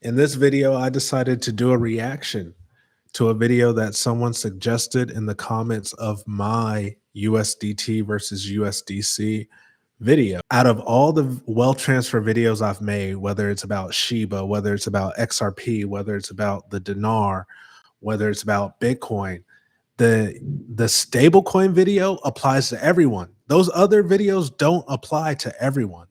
In this video, I decided to do a reaction to a video that someone suggested in the comments of my USDT versus USDC video. Out of all the wealth transfer videos I've made, whether it's about Shiba, whether it's about XRP, whether it's about the dinar, whether it's about Bitcoin, the stablecoin video applies to everyone. Those other videos don't apply to everyone,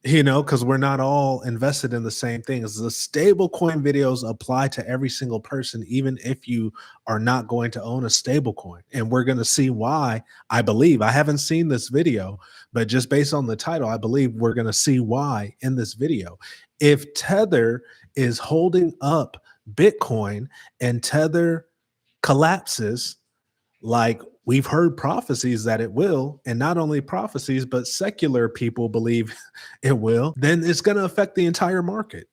because we're not all invested in the same things. The stable coin videos apply to every single person, even if you are not going to own a stable coin. And we're going to see why. I believe, I haven't seen this video, but just based on the title, I believe we're going to see why in this video. If Tether is holding up Bitcoin and Tether collapses, like we've heard prophecies that it will, and not only prophecies, but secular people believe it will, then it's going to affect the entire market.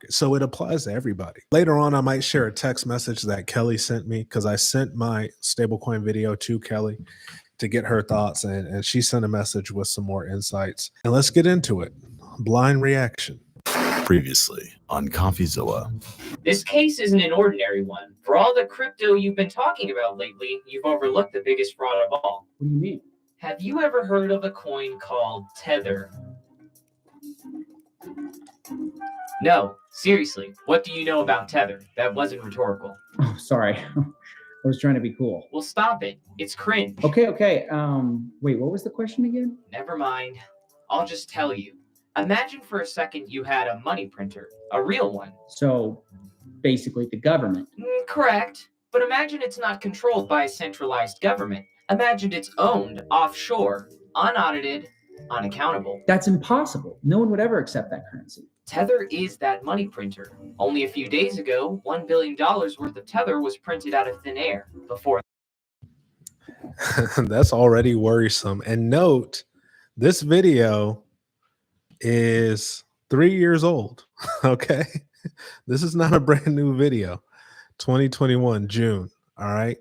So it applies to everybody. Later on, I might share a text message that Kelly sent me, because I sent my stablecoin video to Kelly to get her thoughts, and she sent a message with some more insights. And let's get into it. Blind reaction. Previously on CoffeeZilla. This case isn't an ordinary one. For all the crypto you've been talking about lately, you've overlooked the biggest fraud of all. What do you mean? Have you ever heard of a coin called Tether? No, seriously, what do you know about Tether? That wasn't rhetorical. Oh, sorry. I was trying to be cool. Well, stop it. It's cringe. Okay. Wait, what was the question again? Never mind. I'll just tell you. Imagine for a second you had a money printer, a real one. So, basically the government. Correct. But imagine it's not controlled by a centralized government. Imagine it's owned offshore, unaudited, unaccountable. That's impossible. No one would ever accept that currency. Tether is that money printer. Only a few days ago, $1 billion worth of Tether was printed out of thin air. Before That's already worrisome. And note, this video is 3 years old. Okay. This is not a brand new video. 2021 June. All right.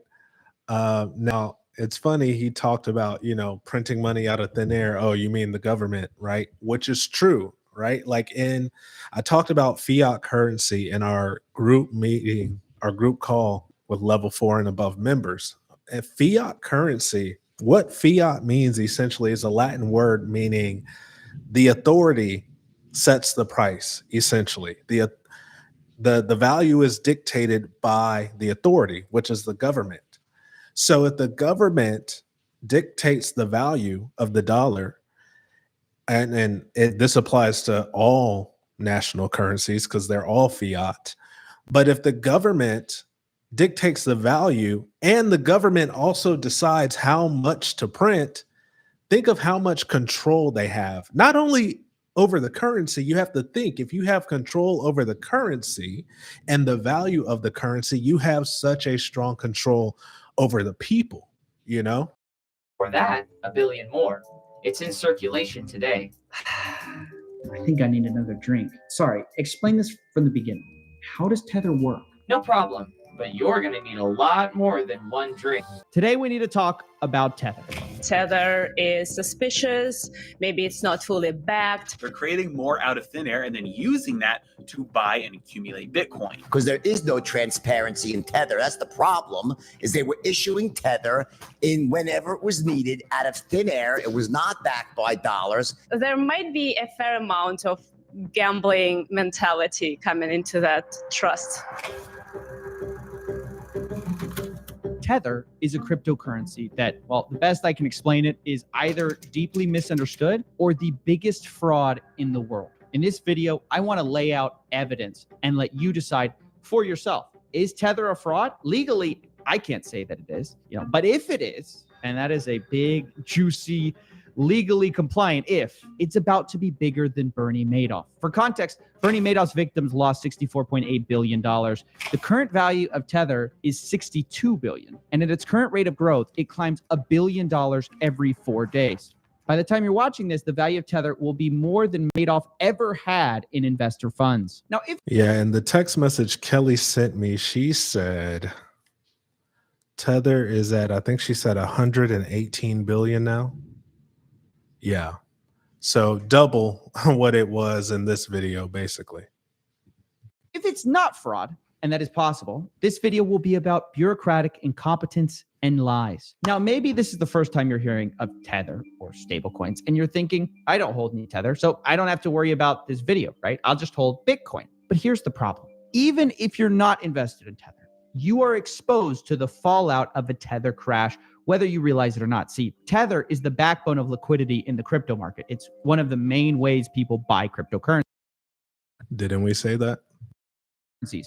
Now it's funny. He talked about, printing money out of thin air. Oh, you mean the government, right? Which is true, right? I talked about fiat currency in our group meeting, our group call with level 4 and above members. And fiat currency, what fiat means essentially is a Latin word meaning the authority sets the price. Essentially, the value is dictated by the authority, which is the government. So if the government dictates the value of the dollar, this applies to all national currencies because they're all fiat. But if the government dictates the value and the government also decides how much to print, think of how much control they have, not only over the currency. You have to think, if you have control over the currency and the value of the currency, you have such a strong control over the people, For that, $1 billion more. It's in circulation today. I think I need another drink. Sorry, explain this from the beginning. How does Tether work? No problem. But you're going to need a lot more than one drink. Today, we need to talk about Tether. Tether is suspicious. Maybe it's not fully backed. They're creating more out of thin air and then using that to buy and accumulate Bitcoin. Because there is no transparency in Tether. That's the problem, is they were issuing Tether in whenever it was needed out of thin air. It was not backed by dollars. There might be a fair amount of gambling mentality coming into that trust. Tether is a cryptocurrency that, well, the best I can explain it is either deeply misunderstood or the biggest fraud in the world. In this video, I want to lay out evidence and let you decide for yourself. Is Tether a fraud? Legally, I can't say that it is, but if it is, and that is a big, juicy, legally compliant if, it's about to be bigger than Bernie Madoff. For context, Bernie Madoff's victims lost $64.8 billion. The current value of Tether is $62 billion. And at its current rate of growth, it climbs $1 billion every 4 days. By the time you're watching this, the value of Tether will be more than Madoff ever had in investor funds. Now, and the text message Kelly sent me, she said Tether is at, I think she said 118 billion now. Yeah. So double what it was in this video, basically. if it's not fraud, and that is possible, this video will be about bureaucratic incompetence and lies. Now, maybe this is the first time you're hearing of Tether or stablecoins, and you're thinking, I don't hold any Tether, so I don't have to worry about this video, right? I'll just hold Bitcoin. But here's the problem. Even if you're not invested in Tether, you are exposed to the fallout of a Tether crash, whether you realize it or not. See, Tether is the backbone of liquidity in the crypto market. It's one of the main ways people buy cryptocurrency. Didn't we say that?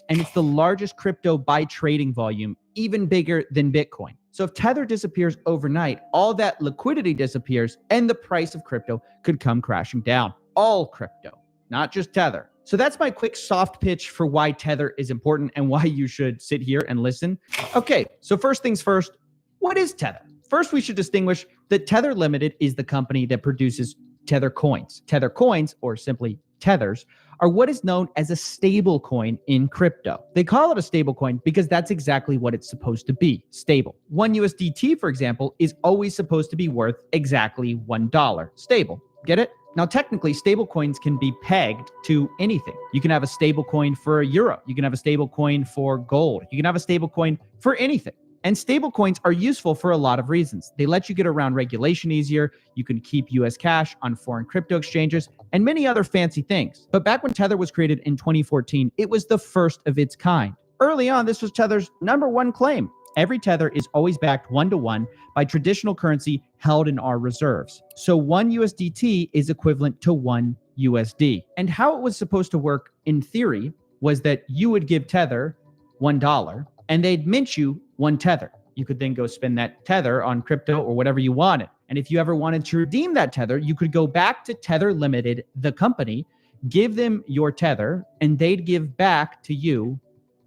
And it's the largest crypto by trading volume, even bigger than Bitcoin. So if Tether disappears overnight, all that liquidity disappears and the price of crypto could come crashing down. All crypto, not just Tether. So that's my quick soft pitch for why Tether is important and why you should sit here and listen. Okay, so first things first, what is Tether? First, we should distinguish that Tether Limited is the company that produces Tether coins. Tether coins, or simply Tethers, are what is known as a stable coin in crypto. They call it a stable coin because that's exactly what it's supposed to be, stable. One USDT, for example, is always supposed to be worth exactly $1, stable. Get it? Now, technically, stable coins can be pegged to anything. You can have a stable coin for a euro. You can have a stable coin for gold. You can have a stable coin for anything. And stable coins are useful for a lot of reasons. They let you get around regulation easier. You can keep US cash on foreign crypto exchanges and many other fancy things. But back when Tether was created in 2014, it was the first of its kind. Early on, this was Tether's #1 claim. Every Tether is always backed 1-to-1 by traditional currency held in our reserves. So 1 USDT is equivalent to 1 USD. And how it was supposed to work in theory was that you would give Tether $1 and they'd mint you 1 Tether. You could then go spend that Tether on crypto or whatever you wanted. And if you ever wanted to redeem that Tether, you could go back to Tether Limited, the company, give them your Tether, and they'd give back to you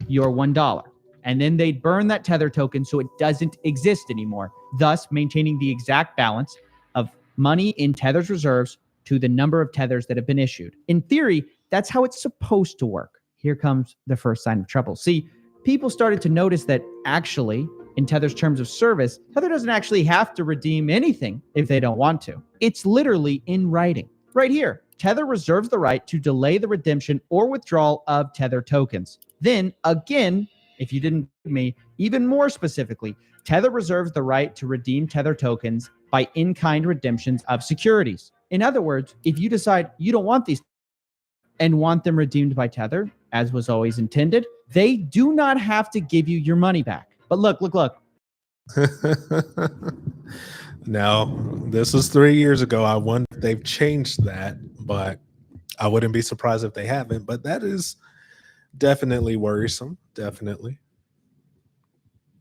your $1. And then they'd burn that Tether token so it doesn't exist anymore, thus maintaining the exact balance of money in Tether's reserves to the number of Tethers that have been issued. In theory, that's how it's supposed to work. Here comes the first sign of trouble. See, people started to notice that actually, in Tether's terms of service, Tether doesn't actually have to redeem anything if they don't want to. It's literally in writing. Right here, Tether reserves the right to delay the redemption or withdrawal of Tether tokens. Then, again, if you didn't believe me, even more specifically, Tether reserves the right to redeem Tether tokens by in-kind redemptions of securities. In other words, if you decide you don't want these and want them redeemed by Tether, as was always intended, they do not have to give you your money back. But look. Now, this was 3 years ago. I wonder if they've changed that, but I wouldn't be surprised if they haven't. But that is definitely worrisome. Definitely.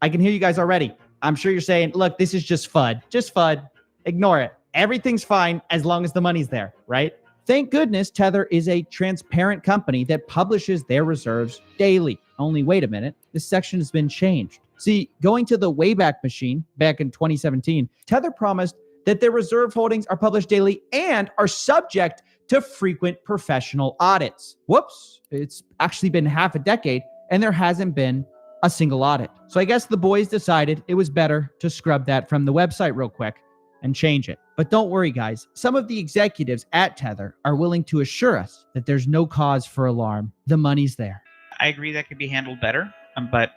I can hear you guys already. I'm sure you're saying, look, this is just FUD. Just FUD. Ignore it. Everything's fine as long as the money's there, right? Thank goodness Tether is a transparent company that publishes their reserves daily. Only wait a minute, this section has been changed. See, going to the Wayback Machine back in 2017, Tether promised that their reserve holdings are published daily and are subject to frequent professional audits. Whoops, it's actually been half a decade and there hasn't been a single audit. So I guess the boys decided it was better to scrub that from the website real quick and change it. But don't worry, guys. Some of the executives at Tether are willing to assure us that there's no cause for alarm. The money's there. I agree that could be handled better, but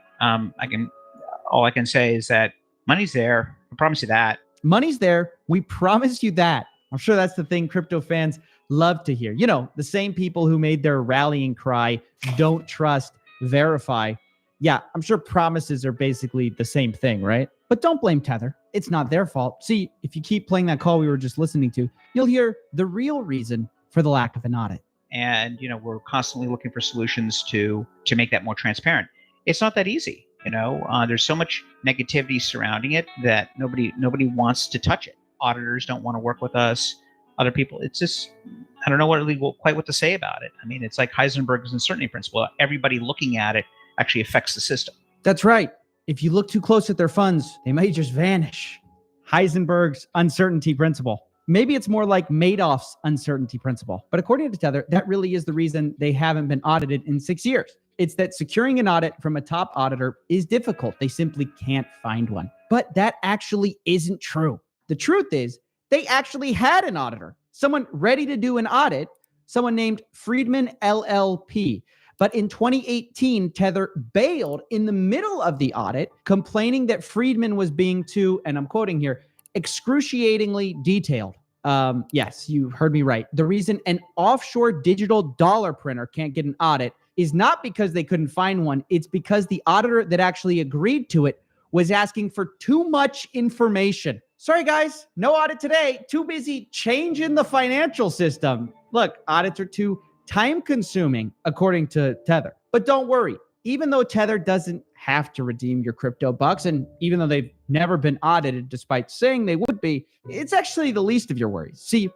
all I can say is that money's there. I promise you that. Money's there. We promise you that. I'm sure that's the thing crypto fans love to hear. You know, the same people who made their rallying cry, don't trust, verify. Yeah, I'm sure promises are basically the same thing, right? But don't blame Tether. It's not their fault. See, if you keep playing that call we were just listening to, you'll hear the real reason for the lack of an audit. And, we're constantly looking for solutions to make that more transparent. It's not that easy. There's so much negativity surrounding it that nobody wants to touch it. Auditors don't want to work with us. Other people, it's just, I don't know quite what to say about it. I mean, it's like Heisenberg's uncertainty principle. Everybody looking at it actually affects the system. That's right. If you look too close at their funds, they may just vanish. Heisenberg's uncertainty principle. Maybe it's more like Madoff's uncertainty principle. But according to Tether, that really is the reason they haven't been audited in 6 years. It's that securing an audit from a top auditor is difficult. They simply can't find one. But that actually isn't true. The truth is, they actually had an auditor, someone ready to do an audit, someone named Friedman LLP. But in 2018, Tether bailed in the middle of the audit, complaining that Friedman was being too, and I'm quoting here, excruciatingly detailed. Yes, you heard me right. The reason an offshore digital dollar printer can't get an audit is not because they couldn't find one. It's because the auditor that actually agreed to it was asking for too much information. Sorry, guys, no audit today. Too busy changing the financial system. Look, audits are too time-consuming, according to Tether. But don't worry. Even though Tether doesn't have to redeem your crypto bucks, and even though they've never been audited despite saying they would be, it's actually the least of your worries. See,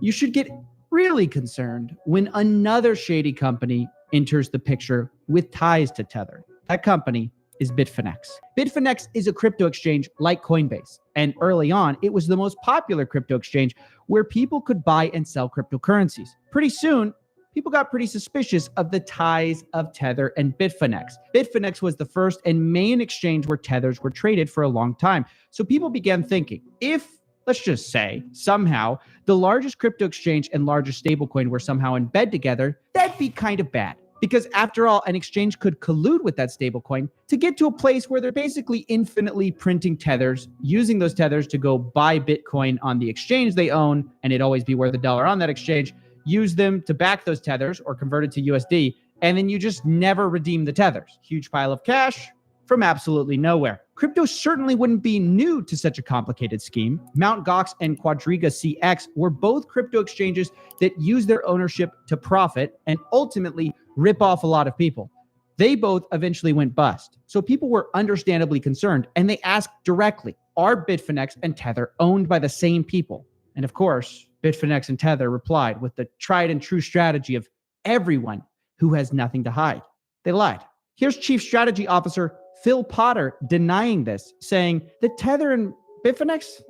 you should get really concerned when another shady company enters the picture with ties to Tether. That company is Bitfinex. Bitfinex is a crypto exchange like Coinbase. And early on, it was the most popular crypto exchange where people could buy and sell cryptocurrencies. Pretty soon, people got pretty suspicious of the ties of Tether and Bitfinex. Bitfinex was the first and main exchange where Tethers were traded for a long time. So people began thinking, if, let's just say, somehow the largest crypto exchange and largest stablecoin were somehow in bed together, that'd be kind of bad. Because after all, an exchange could collude with that stablecoin to get to a place where they're basically infinitely printing tethers, using those tethers to go buy Bitcoin on the exchange they own, and it'd always be worth $1 on that exchange, use them to back those tethers or convert it to USD, and then you just never redeem the tethers. Huge pile of cash from absolutely nowhere. Crypto certainly wouldn't be new to such a complicated scheme. Mt. Gox and Quadriga CX were both crypto exchanges that use their ownership to profit and ultimately rip off a lot of people. They both eventually went bust. So people were understandably concerned, and they asked directly, are Bitfinex and Tether owned by the same people? And of course, Bitfinex and Tether replied with the tried and true strategy of everyone who has nothing to hide. They lied. Here's Chief Strategy Officer Phil Potter denying this, saying that Tether and Bitfinex,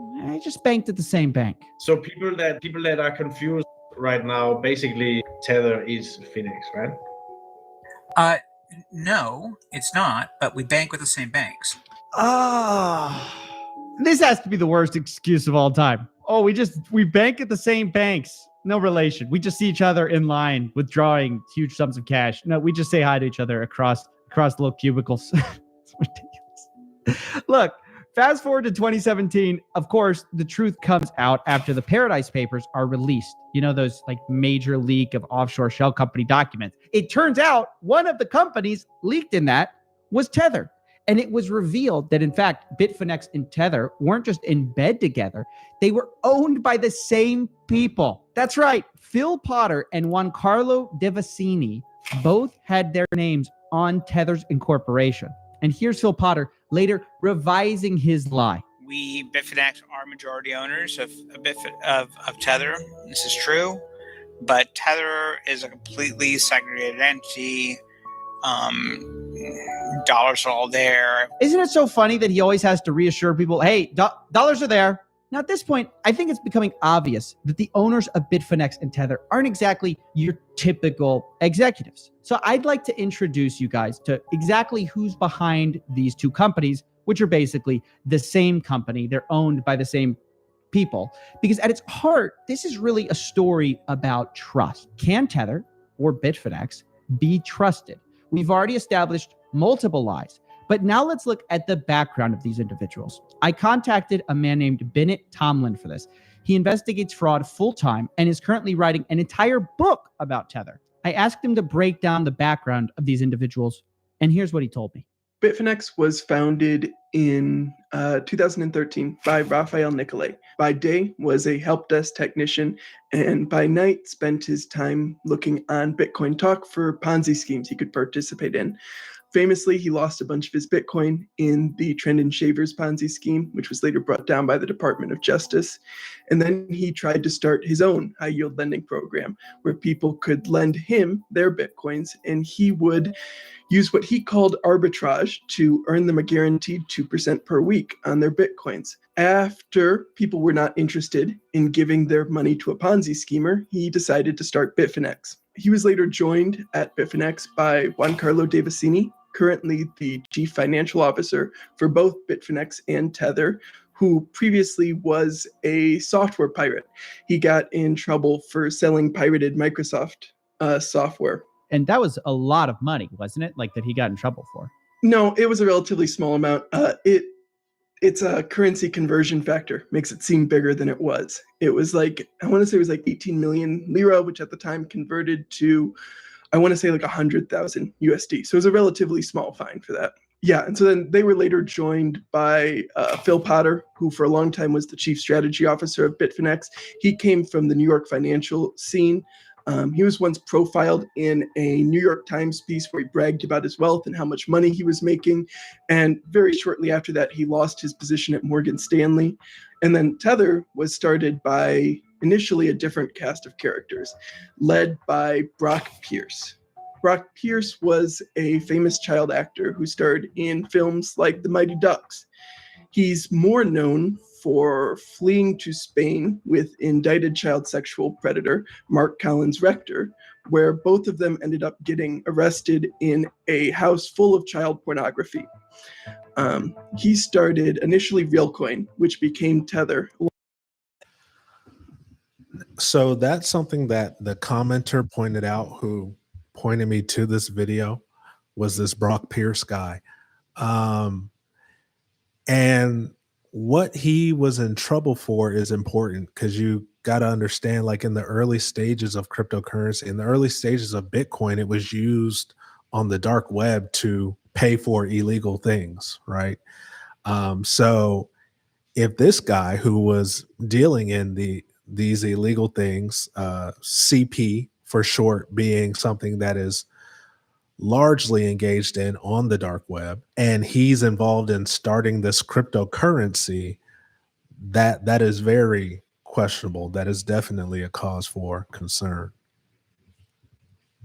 just banked at the same bank. So people that are confused right now, basically Tether is Phoenix, right? No, it's not, but we bank with the same banks. This has to be the worst excuse of all time. Oh, we bank at the same banks. No relation. We just see each other in line withdrawing huge sums of cash. No, we just say hi to each other across the little cubicles. It's ridiculous. Look, fast forward to 2017. Of course, the truth comes out after the Paradise Papers are released. You know, those like major leak of offshore shell company documents. It turns out one of the companies leaked in that was Tether. And it was revealed that, in fact, Bitfinex and Tether weren't just in bed together. They were owned by the same people. That's right. Phil Potter and Juan Carlo Devasini both had their names on Tether's incorporation. And here's Phil Potter later revising his lie. We, Bitfinex, are majority owners of Tether. This is true. But Tether is a completely segregated entity. Dollars are all there. Isn't it so funny that he always has to reassure people, hey, dollars are there? Now, at this point, I think it's becoming obvious that the owners of Bitfinex and Tether aren't exactly your typical executives. So I'd like to introduce you guys to exactly who's behind these two companies, which are basically the same company. They're owned by the same people. Because at its heart, this is really a story about trust. Can Tether or Bitfinex be trusted? We've already established multiple lies, but now let's look at the background of these individuals. I contacted a man named Bennett Tomlin for this. He investigates fraud full-time and is currently writing an entire book about Tether. I asked him to break down the background of these individuals, and here's what he told me. Bitfinex was founded in 2013 by Raphael Nicolay. By day was a help desk technician, and by night spent his time looking on Bitcoin Talk for Ponzi schemes he could participate in. Famously, he lost a bunch of his Bitcoin in the Trend and Shavers Ponzi scheme, which was later brought down by the Department of Justice. And then he tried to start his own high-yield lending program where people could lend him their Bitcoins, and he would use what he called arbitrage to earn them a guaranteed 2% per week on their Bitcoins. After people were not interested in giving their money to a Ponzi schemer, he decided to start Bitfinex. He was later joined at Bitfinex by Juan Carlo Devasini, currently the chief financial officer for both Bitfinex and Tether, who previously was a software pirate. He got in trouble for selling pirated Microsoft software. And that was a lot of money, wasn't it? Like that he got in trouble for. No, it was a relatively small amount. It's a currency conversion factor, makes it seem bigger than it was. It was like, I want to say it was like 18 million lira, which at the time converted to, I want to say like 100,000 USD. So it was a relatively small fine for that. Yeah, and so then they were later joined by Phil Potter, who for a long time was the chief strategy officer of Bitfinex. He came from the New York financial scene. He was once profiled in a New York Times piece where he bragged about his wealth and how much money he was making. And very shortly after that, he lost his position at Morgan Stanley. And then Tether was started by initially a different cast of characters, led by Brock Pierce. Brock Pierce was a famous child actor who starred in films like The Mighty Ducks. He's more known for fleeing to Spain with indicted child sexual predator Mark Collins Rector, where both of them ended up getting arrested in a house full of child pornography. He started initially Realcoin, which became Tether. So that's something that the commenter pointed out, who pointed me to this video, was this Brock Pierce guy. And what he was in trouble for is important, because you got to understand, like in the early stages of cryptocurrency, in the early stages of Bitcoin, it was used on the dark web to pay for illegal things, right? So if this guy who was dealing in these illegal things, CP for short, being something that is largely engaged in on the dark web, and he's involved in starting this cryptocurrency, that is very questionable. That is definitely a cause for concern.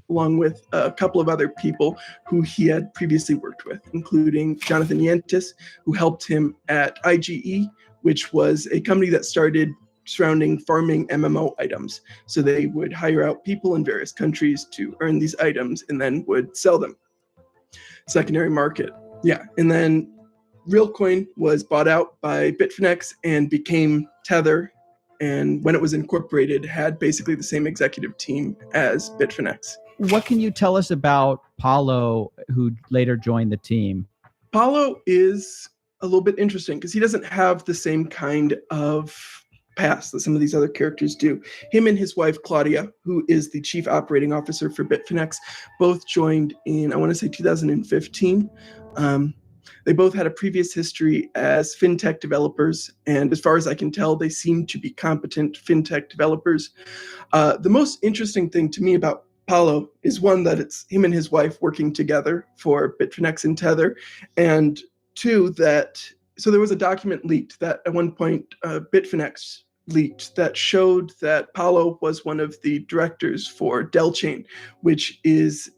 Along with a couple of other people who he had previously worked with, including Jonathan Yentis, who helped him at IGE, which was a company that started surrounding farming MMO items. So they would hire out people in various countries to earn these items and then would sell them. Secondary market. Yeah. And then Realcoin was bought out by Bitfinex and became Tether. And when it was incorporated, had basically the same executive team as Bitfinex. What can you tell us about Paulo, who later joined the team? Paulo is a little bit interesting because he doesn't have the same kind of past that some of these other characters do. Him and his wife, Claudia, who is the chief operating officer for Bitfinex, both joined in, I want to say 2015. They both had a previous history as fintech developers, and as far as I can tell, they seem to be competent fintech developers. The most interesting thing to me about Paulo is, one, that it's him and his wife working together for Bitfinex and Tether, and two, that so there was a document leaked that at one point Bitfinex leaked that showed that Paulo was one of the directors for Delchain, which is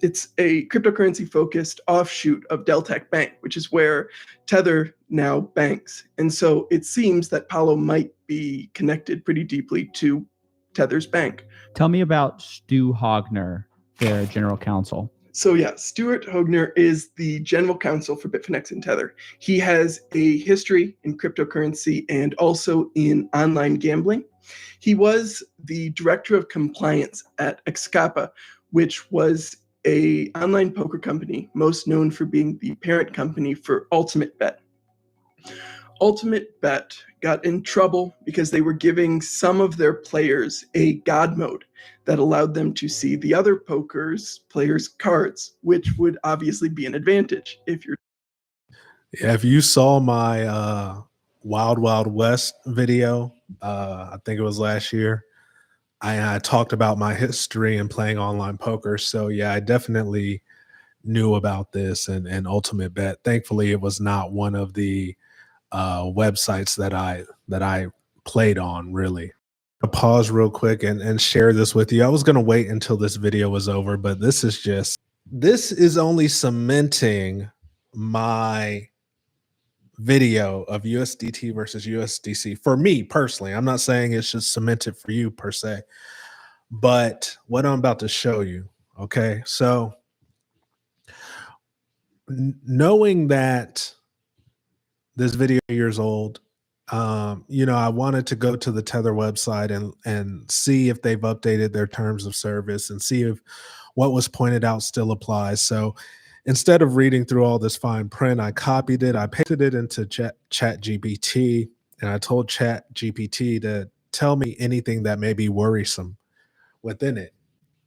it's a cryptocurrency focused offshoot of Deltec Bank, which is where Tether now banks. And so it seems that Paulo might be connected pretty deeply to Tether's bank. Tell me about Stu Hogner, their general counsel. So yeah, Stuart Hogner is the general counsel for Bitfinex and Tether. He has a history in cryptocurrency and also in online gambling. He was the director of compliance at Excapa, which was an online poker company most known for being the parent company for Ultimate Bet. Ultimate Bet got in trouble because they were giving some of their players a god mode that allowed them to see the other players' cards, which would obviously be an advantage if you're. Yeah, if you saw my Wild Wild West video, I think it was last year, I talked about my history in playing online poker. So yeah, I definitely knew about this and Ultimate Bet. Thankfully, it was not one of the websites that I played on, really. I'll pause real quick and share this with you. I was going to wait until this video was over, but this is only cementing my video of USDT versus USDC for me personally. I'm not saying it should cement it for you per se, but what I'm about to show you. Okay. So knowing that this video is years old, I wanted to go to the Tether website and see if they've updated their terms of service and see if what was pointed out still applies. So instead of reading through all this fine print, I copied it, I pasted it into Chat GPT, and I told Chat GPT to tell me anything that may be worrisome within it.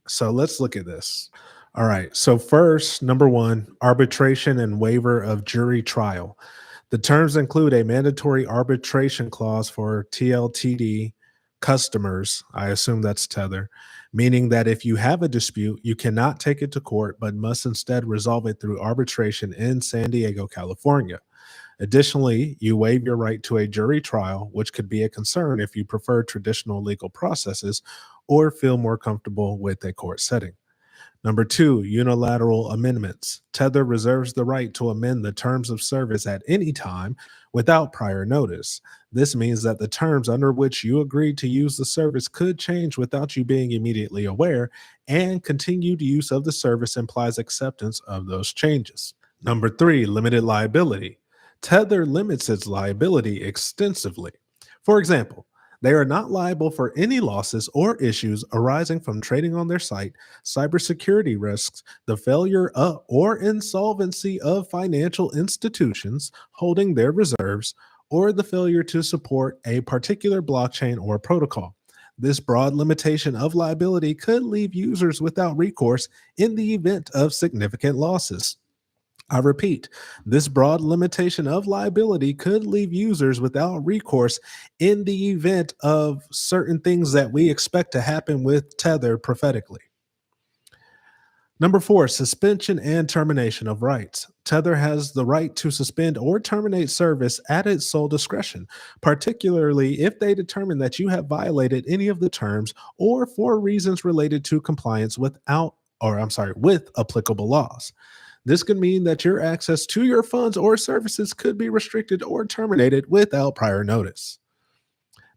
So let's look at this. All right. So first, number one, arbitration and waiver of jury trial. The terms include a mandatory arbitration clause for TLTD customers. I assume that's Tether, meaning that if you have a dispute, you cannot take it to court, but must instead resolve it through arbitration in San Diego, California. Additionally, you waive your right to a jury trial, which could be a concern if you prefer traditional legal processes or feel more comfortable with a court setting. Number two, unilateral amendments. Tether reserves the right to amend the terms of service at any time without prior notice. This means that the terms under which you agreed to use the service could change without you being immediately aware, and continued use of the service implies acceptance of those changes. Number three, limited liability. Tether limits its liability extensively. For example, they are not liable for any losses or issues arising from trading on their site, cybersecurity risks, the failure or insolvency of financial institutions holding their reserves, or the failure to support a particular blockchain or protocol. This broad limitation of liability could leave users without recourse in the event of significant losses. I repeat, this broad limitation of liability could leave users without recourse in the event of certain things that we expect to happen with Tether prophetically. Number four, suspension and termination of rights. Tether has the right to suspend or terminate service at its sole discretion, particularly if they determine that you have violated any of the terms or for reasons related to compliance with applicable laws. This could mean that your access to your funds or services could be restricted or terminated without prior notice.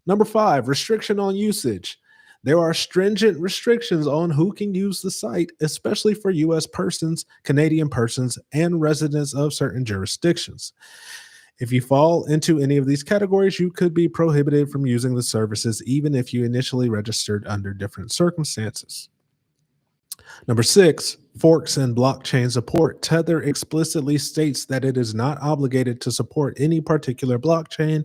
Number five, restriction on usage. There are stringent restrictions on who can use the site, especially for U.S. persons, Canadian persons, and residents of certain jurisdictions. If you fall into any of these categories, you could be prohibited from using the services, even if you initially registered under different circumstances. Number six, forks and blockchain support. Tether explicitly states that it is not obligated to support any particular blockchain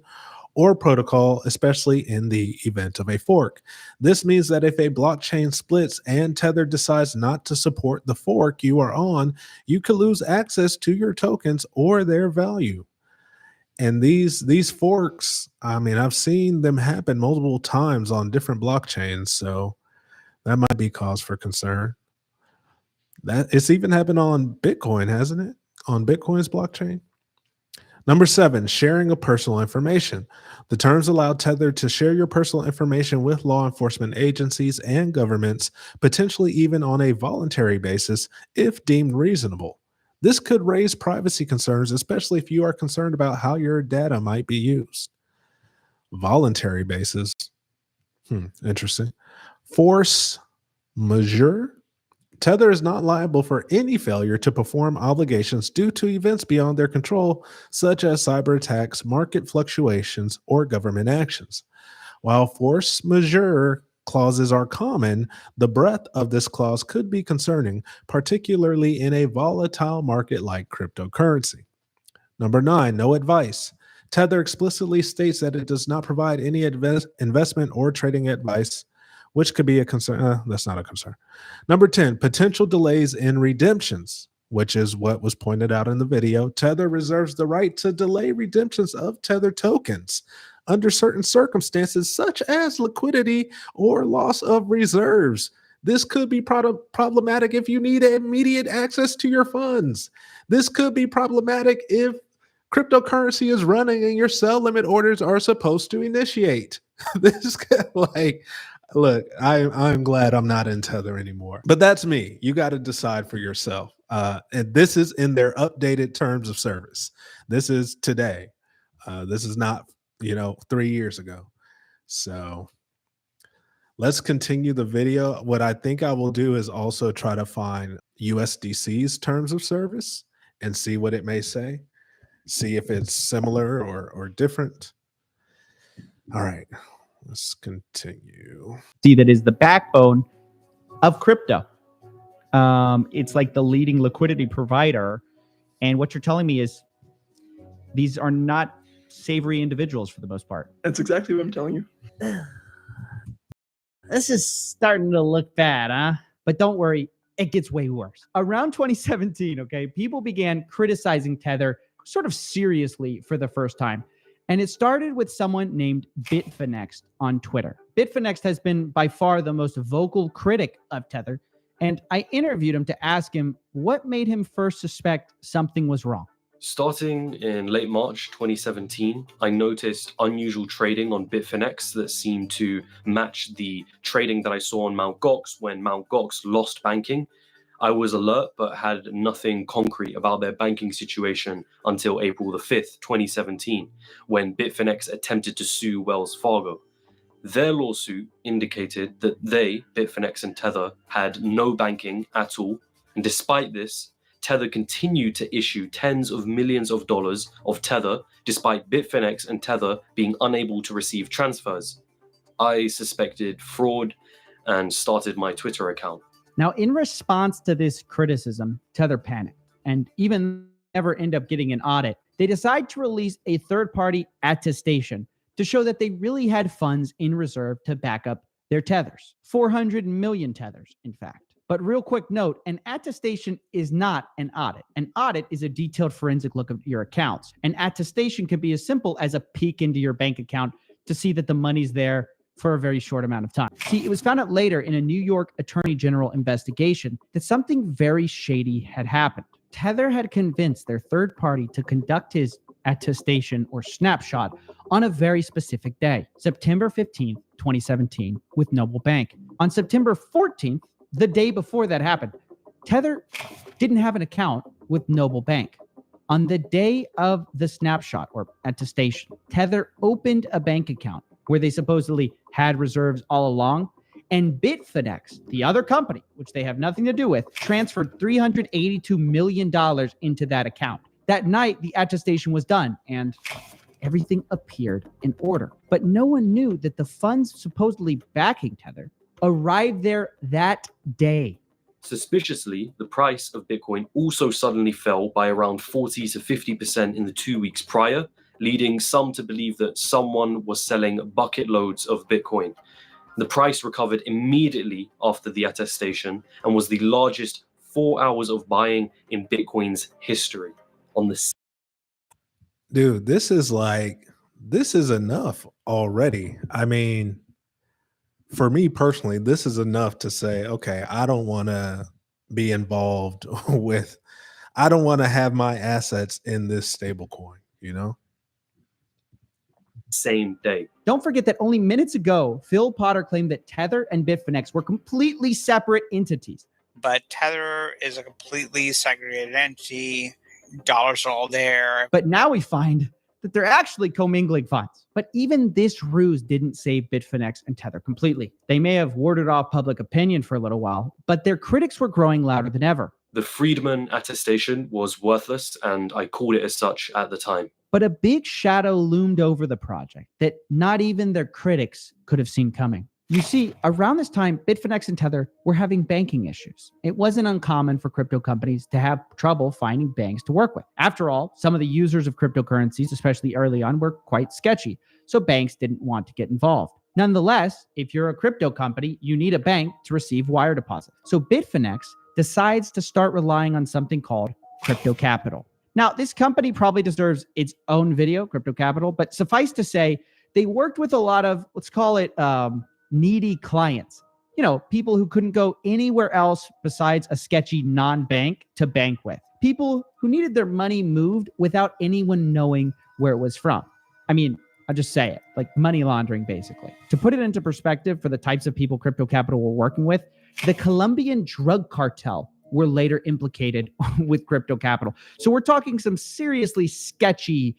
or protocol, especially in the event of a fork. This means that if a blockchain splits and Tether decides not to support the fork you are on, you could lose access to your tokens or their value. And these forks, I mean, I've seen them happen multiple times on different blockchains, so that might be cause for concern. That it's even happened on Bitcoin, hasn't it? On Bitcoin's blockchain. Number seven, sharing of personal information. The terms allow Tether to share your personal information with law enforcement agencies and governments, potentially even on a voluntary basis, if deemed reasonable. This could raise privacy concerns, especially if you are concerned about how your data might be used. Voluntary basis. Interesting. Force majeure. Tether is not liable for any failure to perform obligations due to events beyond their control, such as cyber attacks, market fluctuations, or government actions. While force majeure clauses are common, the breadth of this clause could be concerning, particularly in a volatile market like cryptocurrency. Number nine, no advice. Tether explicitly states that it does not provide any investment or trading advice, which could be a concern. That's not a concern. Number 10, potential delays in redemptions, which is what was pointed out in the video. Tether reserves the right to delay redemptions of Tether tokens under certain circumstances, such as liquidity or loss of reserves. This could be problematic if you need immediate access to your funds. This could be problematic if cryptocurrency is running and your sell limit orders are supposed to initiate. This could, look, I'm glad I'm not in Tether anymore. But that's me. You got to decide for yourself. And this is in their updated terms of service. This is today. This is not, 3 years ago. So let's continue the video. What I think I will do is also try to find USDC's terms of service and see what it may say. See if it's similar or different. All right, let's continue. That is the backbone of crypto. It's like the leading liquidity provider. And what you're telling me is these are not savory individuals for the most part. That's exactly what I'm telling you. This is starting to look bad, huh? But don't worry, it gets way worse. Around 2017, okay, people began criticizing Tether sort of seriously for the first time. And it started with someone named Bitfinex on Twitter. Bitfinex has been by far the most vocal critic of Tether. And I interviewed him to ask him what made him first suspect something was wrong. Starting in late March 2017, I noticed unusual trading on Bitfinex that seemed to match the trading that I saw on Mt. Gox when Mt. Gox lost banking. I was alert but had nothing concrete about their banking situation until April the 5th, 2017, when Bitfinex attempted to sue Wells Fargo. Their lawsuit indicated that they, Bitfinex and Tether, had no banking at all, and despite this, Tether continued to issue tens of millions of dollars of Tether despite Bitfinex and Tether being unable to receive transfers. I suspected fraud and started my Twitter account. Now, in response to this criticism, Tether panicked and even never end up getting an audit. They decide to release a third-party attestation to show that they really had funds in reserve to back up their tethers. 400 million tethers, in fact. But real quick note, an attestation is not an audit. An audit is a detailed forensic look of your accounts. An attestation could be as simple as a peek into your bank account to see that the money's there for a very short amount of time. See, it was found out later in a New York Attorney General investigation that something very shady had happened. Tether had convinced their third party to conduct his attestation or snapshot on a very specific day, September 15th, 2017, with Noble Bank. On September 14th, the day before that happened, Tether didn't have an account with Noble Bank. On the day of the snapshot or attestation, Tether opened a bank account where they supposedly had reserves all along, and Bitfinex, the other company, which they have nothing to do with, transferred $382 million into that account. That night, the attestation was done, and everything appeared in order. But no one knew that the funds supposedly backing Tether arrived there that day. Suspiciously, the price of Bitcoin also suddenly fell by around 40 to 50% in the 2 weeks prior, leading some to believe that someone was selling bucket loads of Bitcoin. The price recovered immediately after the attestation and was the largest 4 hours of buying in Bitcoin's history. Dude, this is enough already. I mean, for me personally, this is enough to say, okay, I don't want to be involved with, I don't want to have my assets in this stable coin, you know? Same day. Don't forget that only minutes ago, Phil Potter claimed that Tether and Bitfinex were completely separate entities. But Tether is a completely segregated entity. Dollars are all there. But now we find that they're actually commingling funds. But even this ruse didn't save Bitfinex and Tether completely. They may have warded off public opinion for a little while, but their critics were growing louder than ever. The Friedman attestation was worthless, and I called it as such at the time. But a big shadow loomed over the project that not even their critics could have seen coming. You see, around this time, Bitfinex and Tether were having banking issues. It wasn't uncommon for crypto companies to have trouble finding banks to work with. After all, some of the users of cryptocurrencies, especially early on, were quite sketchy, so banks didn't want to get involved. Nonetheless, if you're a crypto company, you need a bank to receive wire deposits. So Bitfinex decides to start relying on something called Crypto Capital. Now, this company probably deserves its own video, Crypto Capital, but suffice to say, they worked with a lot of, let's call it, needy clients. You know, people who couldn't go anywhere else besides a sketchy non-bank to bank with. People who needed their money moved without anyone knowing where it was from. I mean, I'll just say it, like money laundering, basically. To put it into perspective for the types of people Crypto Capital were working with, the Colombian drug cartel were later implicated with Crypto Capital. So we're talking some seriously sketchy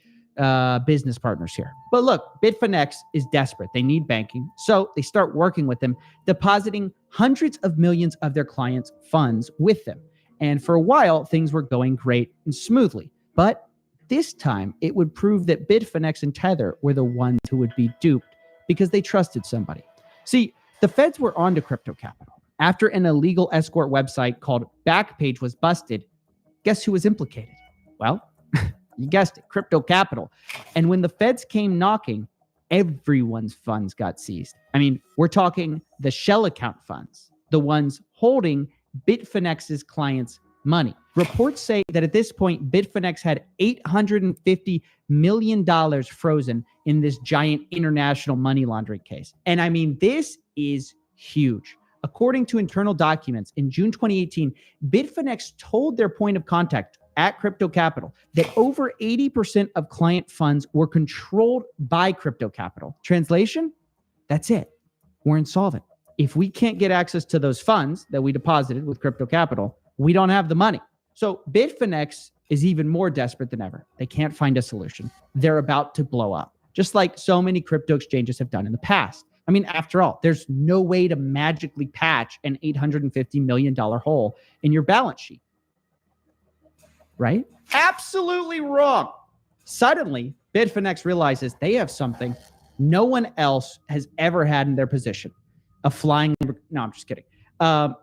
business partners here. But look, Bitfinex is desperate. They need banking. So they start working with them, depositing hundreds of millions of their clients' funds with them. And for a while, things were going great and smoothly. But this time, it would prove that Bitfinex and Tether were the ones who would be duped because they trusted somebody. See, the feds were onto crypto capital. After an illegal escort website called Backpage was busted, guess who was implicated? Well, you guessed it, crypto capital. And when the feds came knocking, everyone's funds got seized. I mean, we're talking the shell account funds, the ones holding Bitfinex's clients' money. Reports say that at this point, Bitfinex had $850 million frozen in this giant international money laundering case. And I mean, this is huge. According to internal documents, in June 2018, Bitfinex told their point of contact at Crypto Capital that over 80% of client funds were controlled by Crypto Capital. Translation? That's it. We're insolvent. If we can't get access to those funds that we deposited with Crypto Capital, we don't have the money. So Bitfinex is even more desperate than ever. They can't find a solution. They're about to blow up, just like so many crypto exchanges have done in the past. I mean, after all, there's no way to magically patch an $850 million hole in your balance sheet. Right? Absolutely wrong. Suddenly, Bitfinex realizes they have something no one else has ever had in their position. A flying... No, I'm just kidding.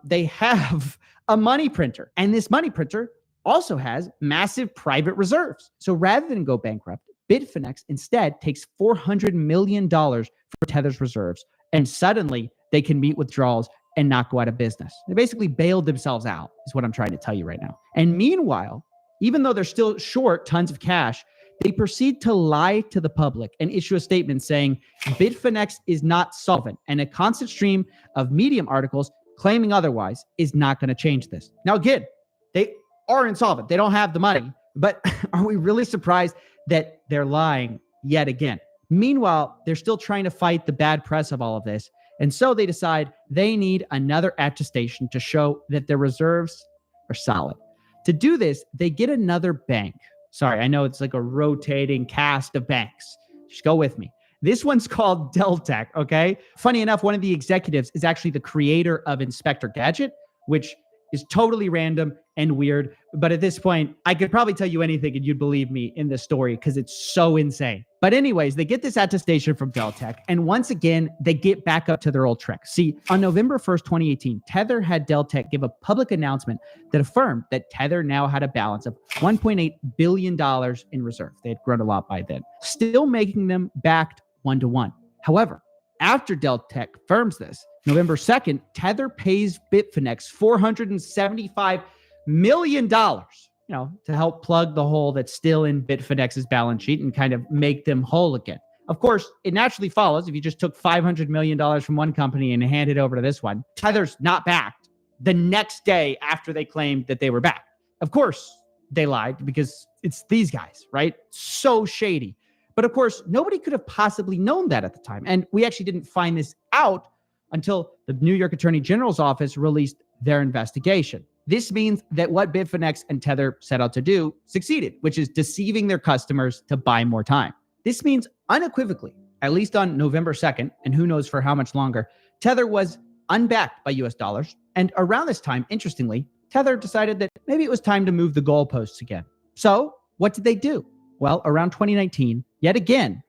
They have a money printer. And this money printer also has massive private reserves. So rather than go bankrupt, Bitfinex instead takes $400 million for Tether's reserves. And suddenly they can meet withdrawals and not go out of business. They basically bailed themselves out, is what I'm trying to tell you right now. And meanwhile, even though they're still short tons of cash, they proceed to lie to the public and issue a statement saying Bitfinex is not solvent, and a constant stream of Medium articles claiming otherwise is not going to change this. Now, again, they are insolvent. They don't have the money, but are we really surprised that they're lying yet again? Meanwhile, they're still trying to fight the bad press of all of this, and so they decide they need another attestation to show that their reserves are solid. To do this, they get another bank. Sorry, I know it's like a rotating cast of banks. Just go with me. This one's called Deltec, okay? Funny enough, one of the executives is actually the creator of Inspector Gadget, which is totally random and weird. But at this point, I could probably tell you anything and you'd believe me in this story because it's so insane. But anyways, they get this attestation from Deltec. And once again, they get back up to their old trick. See, on November 1st, 2018, Tether had Deltec give a public announcement that affirmed that Tether now had a balance of $1.8 billion in reserves. They had grown a lot by then, still making them backed one-to-one. However, after Deltec firms this, November 2nd, Tether pays Bitfinex $475 million, to help plug the hole that's still in Bitfinex's balance sheet and kind of make them whole again. Of course, it naturally follows if you just took $500 million from one company and handed it over to this one, Tether's not backed the next day after they claimed that they were backed. Of course, they lied because it's these guys, right? So shady. But of course, nobody could have possibly known that at the time. And we actually didn't find this out until the New York Attorney General's office released their investigation. This means that what Bitfinex and Tether set out to do succeeded, which is deceiving their customers to buy more time. This means unequivocally, at least on November 2nd, and who knows for how much longer, Tether was unbacked by US dollars. And around this time, interestingly, Tether decided that maybe it was time to move the goalposts again. So what did they do? Well, around 2019, yet again,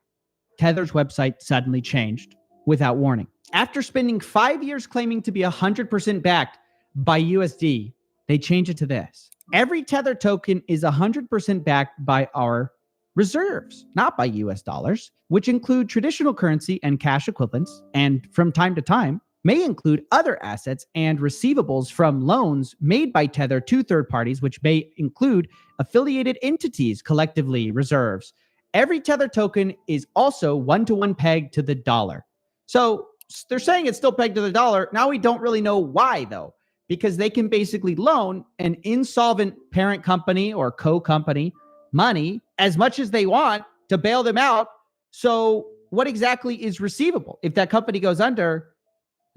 Tether's website suddenly changed without warning. After spending 5 years claiming to be 100% backed by USD, they changed it to this. Every Tether token is 100% backed by our reserves, not by US dollars, which include traditional currency and cash equivalents, and from time to time, may include other assets and receivables from loans made by Tether to third parties, which may include affiliated entities, collectively reserves. Every Tether token is also one-to-one pegged to the dollar. So they're saying it's still pegged to the dollar. Now we don't really know why, though, because they can basically loan an insolvent parent company or co-company money as much as they want to bail them out. So what exactly is receivable? If that company goes under,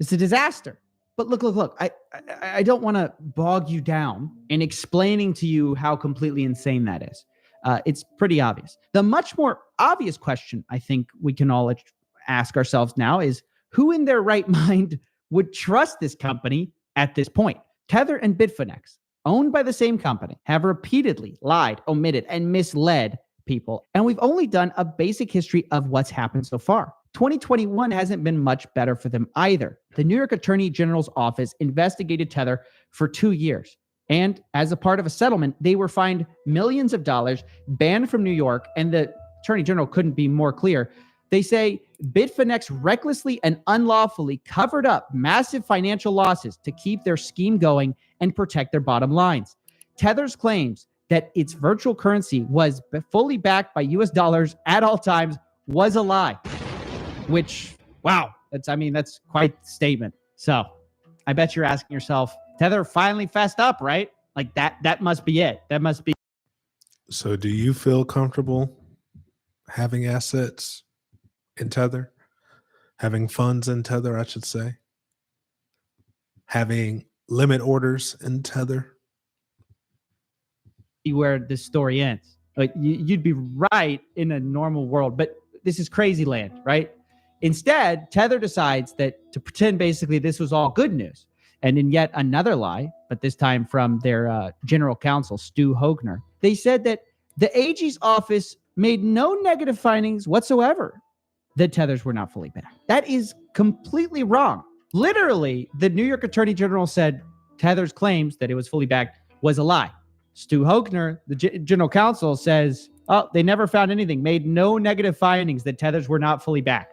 it's a disaster. But look, I don't want to bog you down in explaining to you how completely insane that is. It's pretty obvious. The much more obvious question I think we can all ask ourselves now is, who in their right mind would trust this company at this point? Tether and Bitfinex, owned by the same company, have repeatedly lied, omitted, and misled people. And we've only done a basic history of what's happened so far. 2021 hasn't been much better for them either. The New York Attorney General's office investigated Tether for 2 years. And as a part of a settlement, they were fined millions of dollars, banned from New York, and the Attorney General couldn't be more clear. They say Bitfinex recklessly and unlawfully covered up massive financial losses to keep their scheme going and protect their bottom lines. Tether's claims that its virtual currency was fully backed by US dollars at all times was a lie. Which, wow, that's quite the statement. So I bet you're asking yourself, Tether finally fessed up, right? Like that must be it. That must be. So do you feel comfortable having assets in Tether? Having funds in Tether, I should say? Having limit orders in Tether? Where this story ends. Like you'd be right in a normal world, but this is crazy land, right? Instead, Tether decides that to pretend basically this was all good news. And in yet another lie, but this time from their general counsel, Stu Hoegner, they said that the AG's office made no negative findings whatsoever that Tethers were not fully backed. That is completely wrong. Literally, the New York Attorney General said Tether's claims that it was fully backed was a lie. Stu Hoegner, the general counsel, says, oh, they never found anything, made no negative findings that Tethers were not fully backed.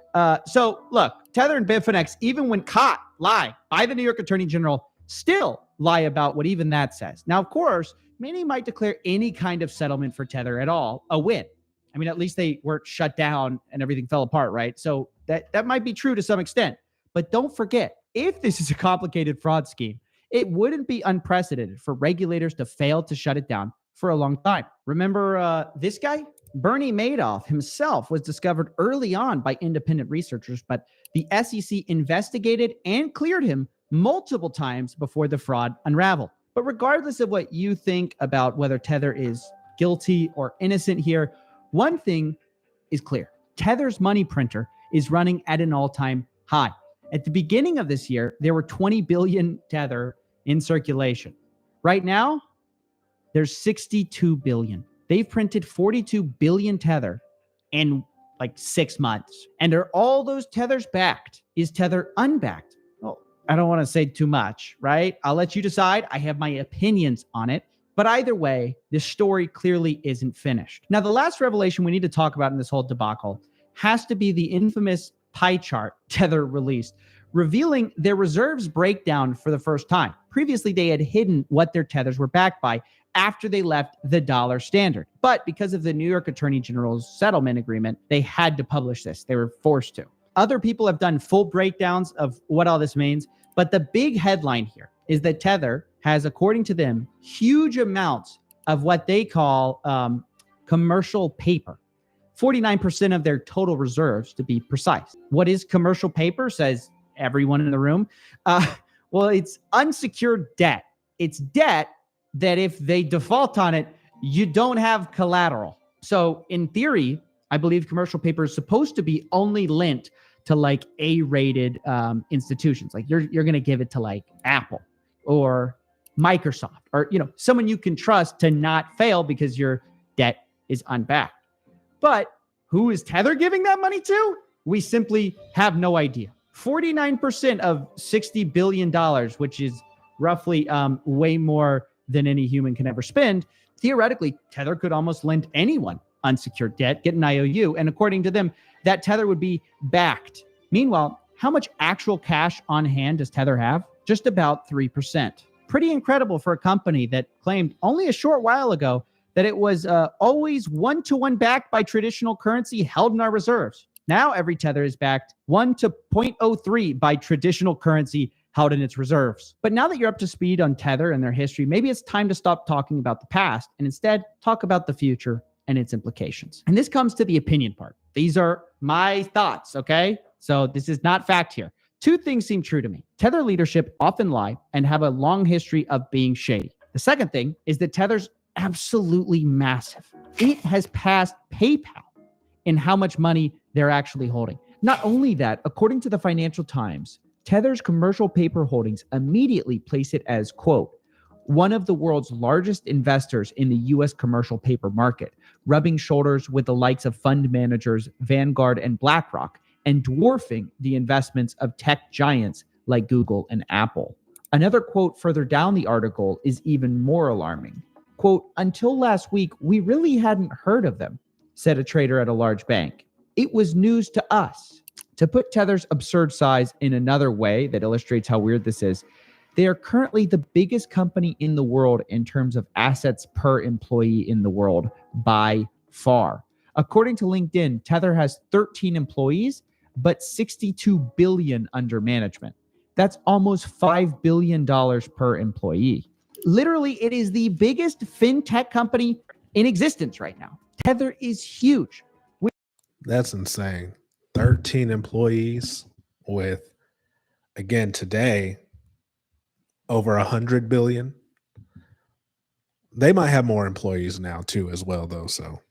So look, Tether and Bitfinex, even when caught, lie by the New York Attorney General, still lie about what even that says. Now, of course, many might declare any kind of settlement for Tether at all a win. I mean, at least they weren't shut down and everything fell apart, right? So that might be true to some extent. But don't forget, if this is a complicated fraud scheme, it wouldn't be unprecedented for regulators to fail to shut it down for a long time. Remember this guy? Bernie Madoff himself was discovered early on by independent researchers, but the SEC investigated and cleared him multiple times before the fraud unraveled. But regardless of what you think about whether Tether is guilty or innocent here, one thing is clear. Tether's money printer is running at an all-time high. At the beginning of this year, there were 20 billion Tether in circulation. Right now, there's 62 billion. They've printed 42 billion Tether in like 6 months. And are all those Tethers backed? Is Tether unbacked? Well, I don't want to say too much, right? I'll let you decide. I have my opinions on it. But either way, this story clearly isn't finished. Now, the last revelation we need to talk about in this whole debacle has to be the infamous pie chart Tether released, revealing their reserves breakdown for the first time. Previously, they had hidden what their Tethers were backed by after they left the dollar standard. But because of the New York Attorney General's settlement agreement, they had to publish this. They were forced to. Other people have done full breakdowns of what all this means. But the big headline here is that Tether has, according to them, huge amounts of what they call commercial paper. 49% of their total reserves, to be precise. What is commercial paper, says everyone in the room? Well, it's unsecured debt. It's debt that if they default on it, you don't have collateral. So in theory, I believe commercial paper is supposed to be only lent to like A-rated institutions. Like you're going to give it to like Apple or Microsoft or, someone you can trust to not fail because your debt is unbacked. But who is Tether giving that money to? We simply have no idea. 49% of $60 billion, which is roughly way more than any human can ever spend. Theoretically, Tether could almost lend anyone unsecured debt, get an IOU, and according to them, that Tether would be backed. Meanwhile, how much actual cash on hand does Tether have? Just about 3%. Pretty incredible for a company that claimed only a short while ago that it was always one-to-one backed by traditional currency held in our reserves. Now every Tether is backed 1 to 0.03 by traditional currency held in its reserves. But now that you're up to speed on Tether and their history, maybe it's time to stop talking about the past and instead talk about the future and its implications. And this comes to the opinion part. These are my thoughts, okay? So this is not fact here. Two things seem true to me. Tether leadership often lie and have a long history of being shady. The second thing is that Tether's absolutely massive. It has passed PayPal in how much money they're actually holding. Not only that, according to the Financial Times, Tether's commercial paper holdings immediately place it as, quote, one of the world's largest investors in the U.S. commercial paper market, rubbing shoulders with the likes of fund managers Vanguard and BlackRock, and dwarfing the investments of tech giants like Google and Apple. Another quote further down the article is even more alarming. Quote, "Until last week, we really hadn't heard of them," said a trader at a large bank. "It was news to us." To put Tether's absurd size in another way that illustrates how weird this is, they are currently the biggest company in the world in terms of assets per employee in the world by far. According to LinkedIn, Tether has 13 employees, but 62 billion under management. That's almost $5 billion per employee. Literally, it is the biggest fintech company in existence right now. Tether is huge. That's insane. 13 employees with, again, today, over 100 billion. They might have more employees now too as well, though. So,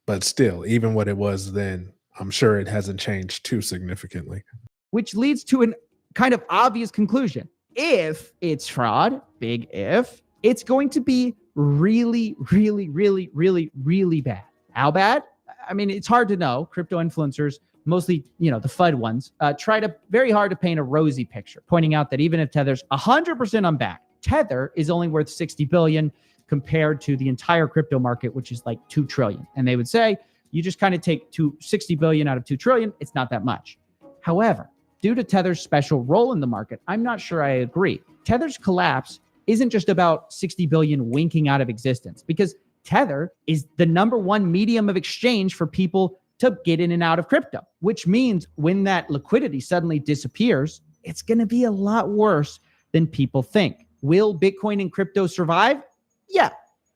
but still, even what it was then, I'm sure it hasn't changed too significantly. Which leads to an kind of obvious conclusion. If it's fraud, big if, it's going to be really, really, really, really, really bad. How bad? I mean, it's hard to know. Crypto influencers, mostly, the FUD ones, try very hard to paint a rosy picture, pointing out that even if Tether's 100% unbacked, Tether is only worth 60 billion compared to the entire crypto market, which is like 2 trillion. And they would say, you just kind of take 60 billion out of 2 trillion. It's not that much. However, due to Tether's special role in the market, I'm not sure I agree. Tether's collapse isn't just about 60 billion winking out of existence, because Tether is the #1 medium of exchange for people to get in and out of crypto, which means when that liquidity suddenly disappears, it's going to be a lot worse than people think. Will Bitcoin and crypto survive? Yeah,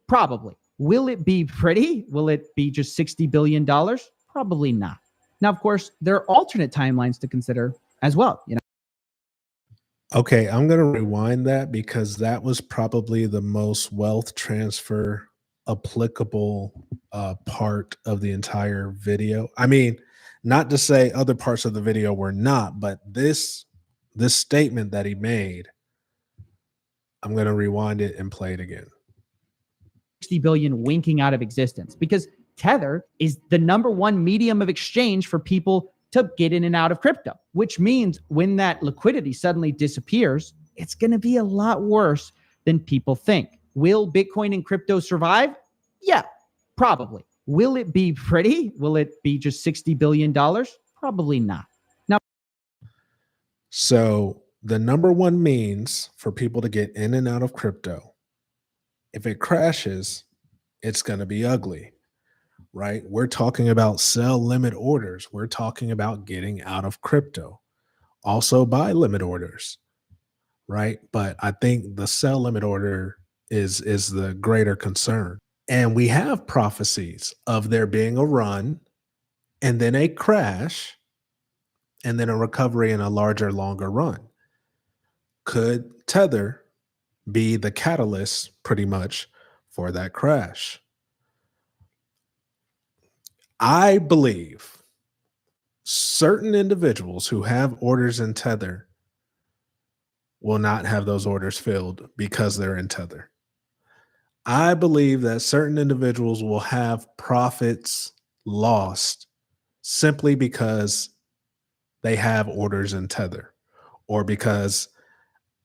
probably. Will it be pretty? Will it be just $60 billion? Probably not. Now, of course, there are alternate timelines to consider as well. Okay, I'm going to rewind that because that was probably the most wealth transfer applicable part of the entire video. I mean, not to say other parts of the video were not, but this statement that he made, I'm going to rewind it and play it again. 60 billion winking out of existence, because Tether is the #1 medium of exchange for people to get in and out of crypto, which means when that liquidity suddenly disappears, it's going to be a lot worse than people think. Will Bitcoin and crypto survive? Yeah, probably. Will it be pretty? Will it be just $60 billion? Probably not. Now, so the #1 means for people to get in and out of crypto, if it crashes, it's going to be ugly, right? We're talking about sell limit orders. We're talking about getting out of crypto. Also buy limit orders, right? But I think the sell limit order is the greater concern. And we have prophecies of there being a run and then a crash and then a recovery and a larger, longer run. Could Tether be the catalyst pretty much for that crash? I believe certain individuals who have orders in Tether will not have those orders filled because they're in Tether. I believe that certain individuals will have profits lost simply because they have orders in Tether, or because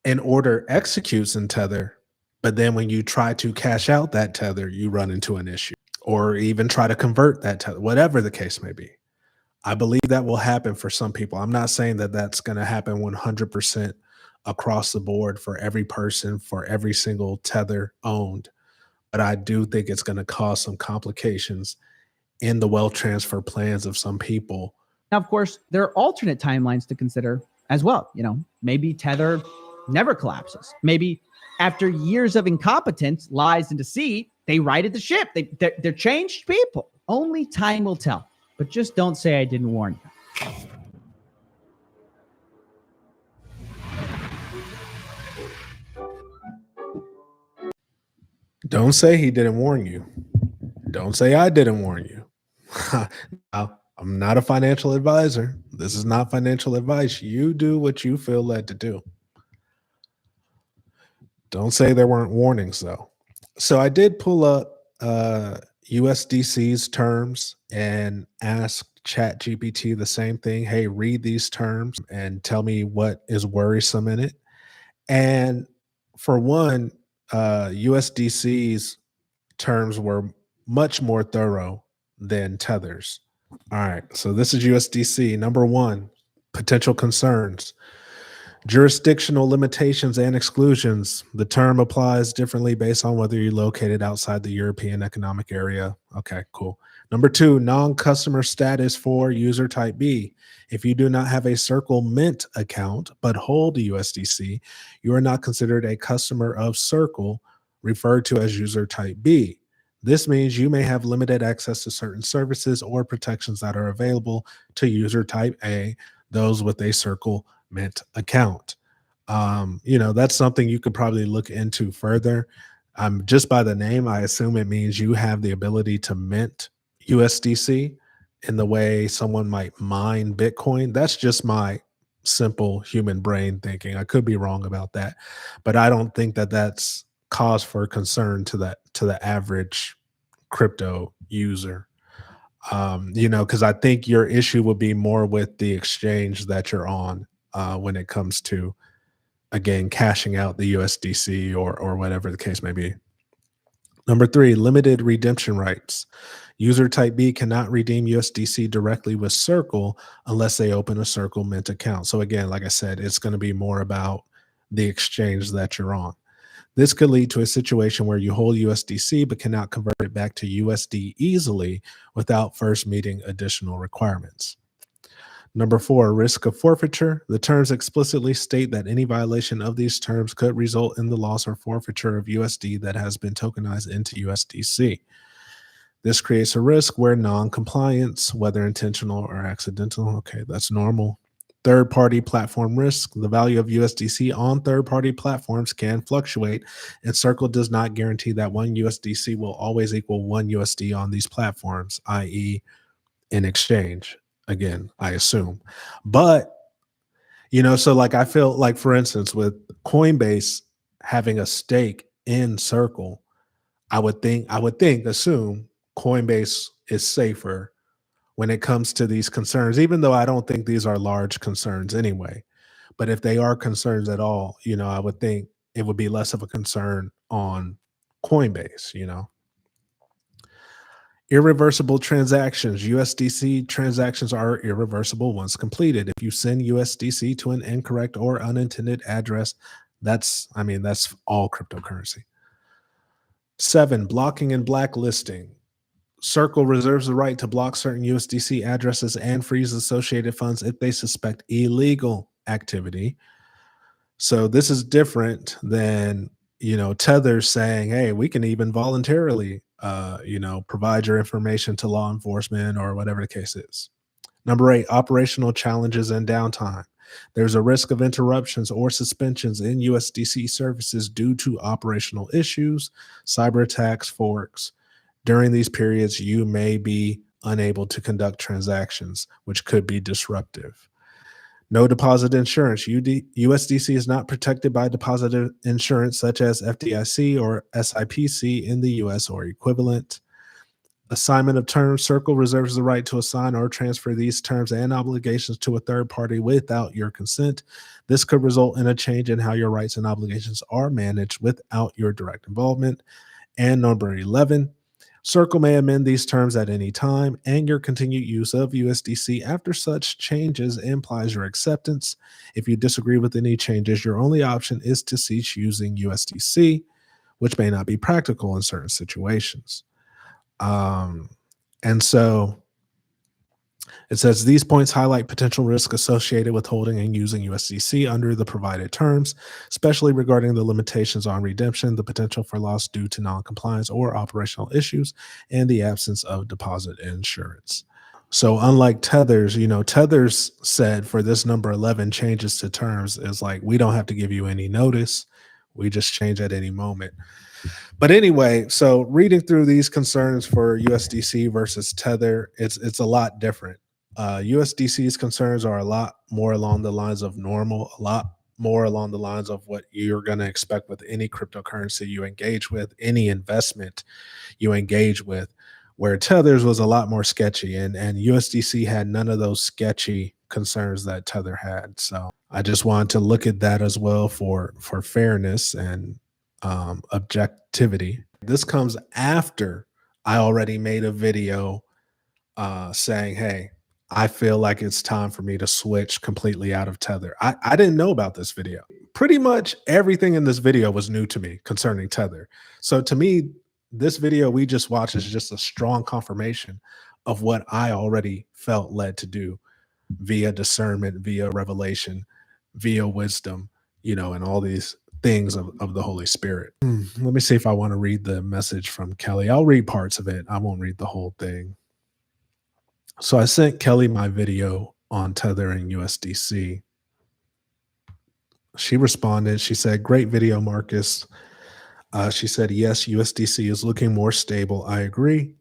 an order executes in Tether, but then when you try to cash out that Tether, you run into an issue, or even try to convert that Tether, whatever the case may be. I believe that will happen for some people. I'm not saying that that's going to happen 100% across the board for every person, for every single Tether owned, but I do think it's going to cause some complications in the wealth transfer plans of some people. Now, of course, there are alternate timelines to consider as well. Maybe Tether never collapses. Maybe after years of incompetence, lies, and deceit, they righted the ship. They're changed people. Only time will tell. But just don't say I didn't warn you. Don't say he didn't warn you. Don't say I didn't warn you. Now, I'm not a financial advisor. This is not financial advice. You do what you feel led to do. Don't say there weren't warnings, though. So I did pull up USDC's terms and asked Chat GPT the same thing. Hey, read these terms and tell me what is worrisome in it. And for one, USDC's terms were much more thorough than Tether's. All right, so this is USDC. Number one, potential concerns. Jurisdictional limitations and exclusions. The term applies differently based on whether you're located outside the European Economic Area. Okay, cool. Number two, non-customer status for user type B. If you do not have a Circle Mint account but hold a USDC, you are not considered a customer of Circle, referred to as user type B. This means you may have limited access to certain services or protections that are available to user type A, those with a Circle Mint account. That's something you could probably look into further. Just by the name, I assume it means you have the ability to mint USDC in the way someone might mine Bitcoin. That's just my simple human brain thinking. I could be wrong about that, but I don't think that that's cause for concern to the average crypto user. Because I think your issue would be more with the exchange that you're on when it comes to, again, cashing out the USDC or whatever the case may be. Number three, limited redemption rights. User type B cannot redeem USDC directly with Circle unless they open a Circle Mint account. So again, like I said, it's going to be more about the exchange that you're on. This could lead to a situation where you hold USDC but cannot convert it back to USD easily without first meeting additional requirements. Number four, risk of forfeiture. The terms explicitly state that any violation of these terms could result in the loss or forfeiture of USD that has been tokenized into USDC. This creates a risk where non-compliance, whether intentional or accidental, okay, that's normal. Third-party platform risk. The value of USDC on third-party platforms can fluctuate, and Circle does not guarantee that one USDC will always equal one USD on these platforms, i.e. in exchange. Again, I assume. But, so like I feel like, for instance, with Coinbase having a stake in Circle, I would assume Coinbase is safer when it comes to these concerns, even though I don't think these are large concerns anyway. But if they are concerns at all, I would think it would be less of a concern on Coinbase, Irreversible transactions. USDC transactions are irreversible once completed. If you send USDC to an incorrect or unintended address, that's all cryptocurrency. 7, blocking and blacklisting. Circle reserves the right to block certain USDC addresses and freeze associated funds if they suspect illegal activity. So this is different than, Tether saying, hey, we can even voluntarily, provide your information to law enforcement or whatever the case is. Number 8, operational challenges and downtime. There's a risk of interruptions or suspensions in USDC services due to operational issues, cyber attacks, forks. During these periods, you may be unable to conduct transactions, which could be disruptive. No deposit insurance. USDC is not protected by deposit insurance such as FDIC or SIPC in the US or equivalent. Assignment of terms. Circle reserves the right to assign or transfer these terms and obligations to a third party without your consent. This could result in a change in how your rights and obligations are managed without your direct involvement. And number 11, Circle may amend these terms at any time, and your continued use of USDC after such changes implies your acceptance. If you disagree with any changes, your only option is to cease using USDC, which may not be practical in certain situations. And so it says these points highlight potential risk associated with holding and using USDC under the provided terms, especially regarding the limitations on redemption, the potential for loss due to non-compliance or operational issues, and the absence of deposit insurance. So unlike Tether's, Tether's said for this number 11 changes to terms is like, we don't have to give you any notice. We just change at any moment. But anyway, so reading through these concerns for USDC versus Tether, it's a lot different. USDC's concerns are a lot more along the lines of normal, a lot more along the lines of what you're going to expect with any cryptocurrency you engage with, any investment you engage with. where Tether's was a lot more sketchy, and USDC had none of those sketchy concerns that Tether had. So I just wanted to look at that as well for fairness and objectivity. This comes after I already made a video saying, hey, I feel like it's time for me to switch completely out of Tether. I didn't know about this video. Pretty much everything in this video was new to me concerning Tether. So to me, this video we just watched is just a strong confirmation of what I already felt led to do via discernment, via revelation, via wisdom, you know, and all these things of the Holy Spirit. Let me see if I want to read the message from Kelly. I'll read parts of it. I won't read the whole thing. So I sent Kelly my video on Tether and USDC. She responded. She said, great video, Marcus. She said, yes, USDC is looking more stable. I agree.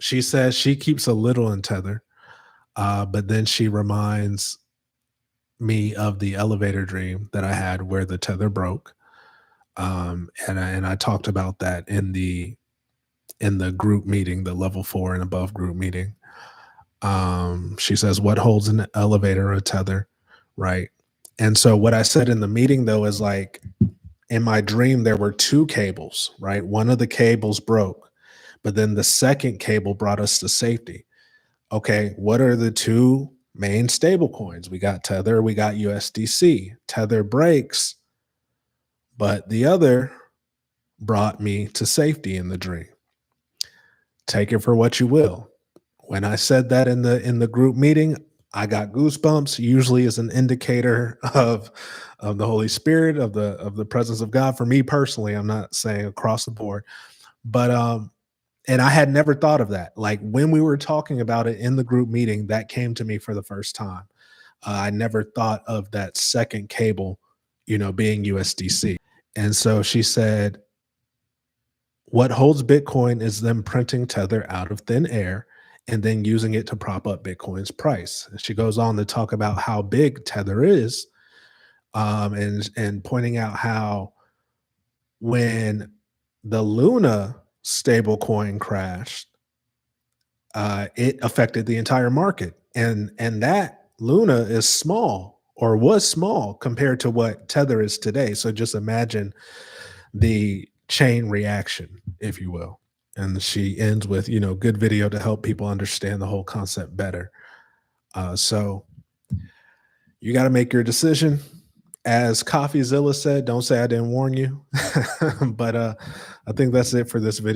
She says she keeps a little in Tether, but then she reminds me of the elevator dream that I had where the Tether broke. And I talked about that in the group meeting, the level 4 and above group meeting. She says, what holds an elevator or a Tether, right? And so what I said in the meeting, though, is like, in my dream, there were 2 cables, right? One of the cables broke, but then the second cable brought us to safety. Okay, what are the 2 main stable coins? We got Tether, we got USDC. Tether breaks, but the other brought me to safety in the dream. Take it for what you will. When I said that in the group meeting, I got goosebumps. Usually is an indicator of the Holy Spirit, of the presence of God. For me personally, I'm not saying across the board, but and I had never thought of that. Like when we were talking about it in the group meeting, that came to me for the first time. I never thought of that second cable, you know, being USDC. And so she said, what holds Bitcoin is them printing Tether out of thin air and then using it to prop up Bitcoin's price. And she goes on to talk about how big Tether is, and pointing out how when the Luna stablecoin crashed, it affected the entire market, and that Luna is small, or was small, compared to what Tether is today. So just imagine the chain reaction, if you will. And she ends with, you know, good video to help people understand the whole concept better. So you got to make your decision. As CoffeeZilla said, don't say I didn't warn you. But I think that's it for this video.